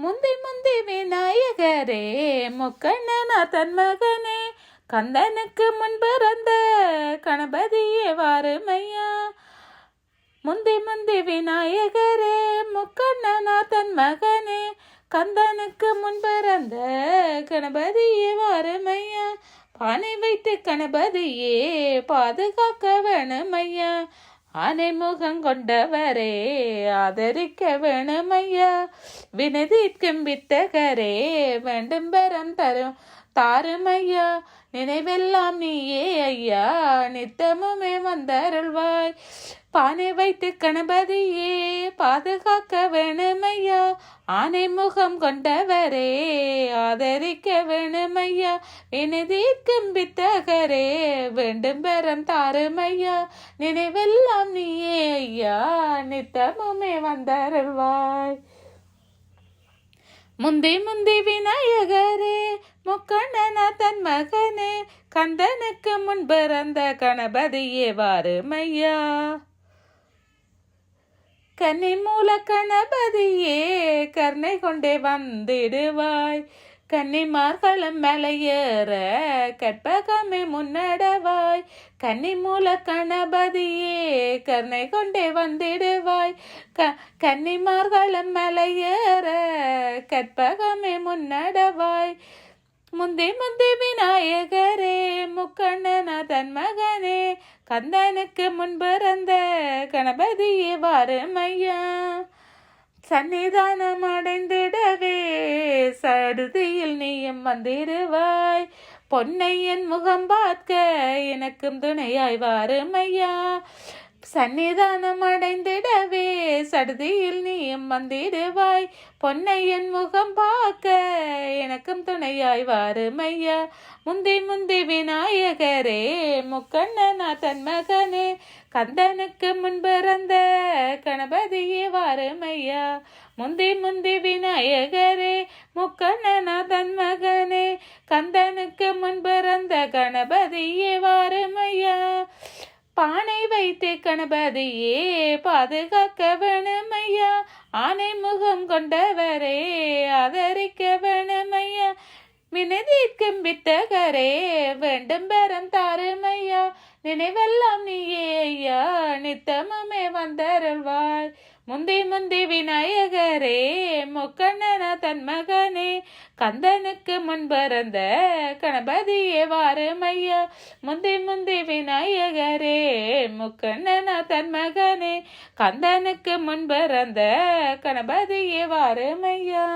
முந்தி முந்தி விநாயகரே முக்கண்ணனா தன் மகனே கந்தனுக்கு முன் பிறந்த கணபதியே வாருமையா. முந்தி முந்தி விநாயகரே முக்கண்ணனா தன் மகனே கந்தனுக்கு முன் பிறந்த கணபதியே வாருமையா. பானை வைத்து கணபதியே பாதுகாக்க வேணுமையா. ஆனை முகம் கொண்டவரே ஆதரிக்க வேணுமையா. வினதீர்க்கும் வித்தகரே வேண்டும் பெறம் தரும் தாருமையா. நினைவெல்லாம் நீயே ஐயா நித்தமுமே வந்தருள்வாய். பானை வைத்து கணபதியே பாதுகாக்க வேணுமையா. ஆனை முகம் கொண்டவரே ஆதரிக்க வேணுமையா. வினதீர்க்கும் வித்தகரே வேண்டும் பெறம் தாருமையா. நினைவெல்லாம் நீயே ஐயா நித்தமுமே வந்தருள்வாய். முந்தி முந்தி விநாயகரே முக்கண்ணனா தன் மகனே கந்தனுக்கு முன் பிறந்த கணபதியே வாருமையா. கன்னி மூல கணபதியே கருணை கொண்டே வந்திடுவாய். கன்னிமார்களும் மலையேற கற்பகமே முன்னடவாய். கன்னி மூல கணபதியே கருணை கொண்டே வந்திடுவாய். கன்னிமார்களும் மலையேற கற்பகமே முன்னடவாய். முந்தி முந்தி விநாயகரே முக்கண்ணனா தன் மகனே கந்தனுக்கு முன் பிறந்த கணபதியே வாருமையா. சன்னிதானம் அடைந்திடவே சடுதியில் நீயும் வந்திடுவாய். பொன்னையன் முகம் பார்க்க எனக்கும் துணையாய் வாருமையா. சன்னிதானம் அடைந்திடவே சடுதியில் நீயும் வந்திடுவாய். பொன்னையன் முகம் பார்க்க எனக்கும் துணையாய் வாருமையா. முந்தி முந்தி விநாயகரே முக்கண்ணனா தன் மகனே கந்தனுக்கு முன் பிறந்த கணபதியே வாருமையா. முந்தி முந்தி விநாயகரே முக்கண்ணனா தன் மகனே கந்தனுக்கு முன் பிறந்த கணபதியே வாருமையா. பானை வைத்து கணபதியே பாதுகாக்க வேணுமையா. ஆனை முகம் கொண்டவரே ஆதரிக்க வேணுமையா. வினதீர்க்கும் வித்தகரே வேண்டும் பெறம் தாருமையா. நினைவெல்லாம் நீயே ஐயா நித்தமுமே வந்தருள்வாய். முந்தி முந்தி விநாயகரே முக்கண்ணனா தன் மகனே கந்தனுக்கு முன் பிறந்த கணபதியே வாருமையா. முந்தி முந்தி விநாயகரே முக்கண்ணனா தன் மகனே கந்தனுக்கு முன் பிறந்த கணபதியே வாருமையா.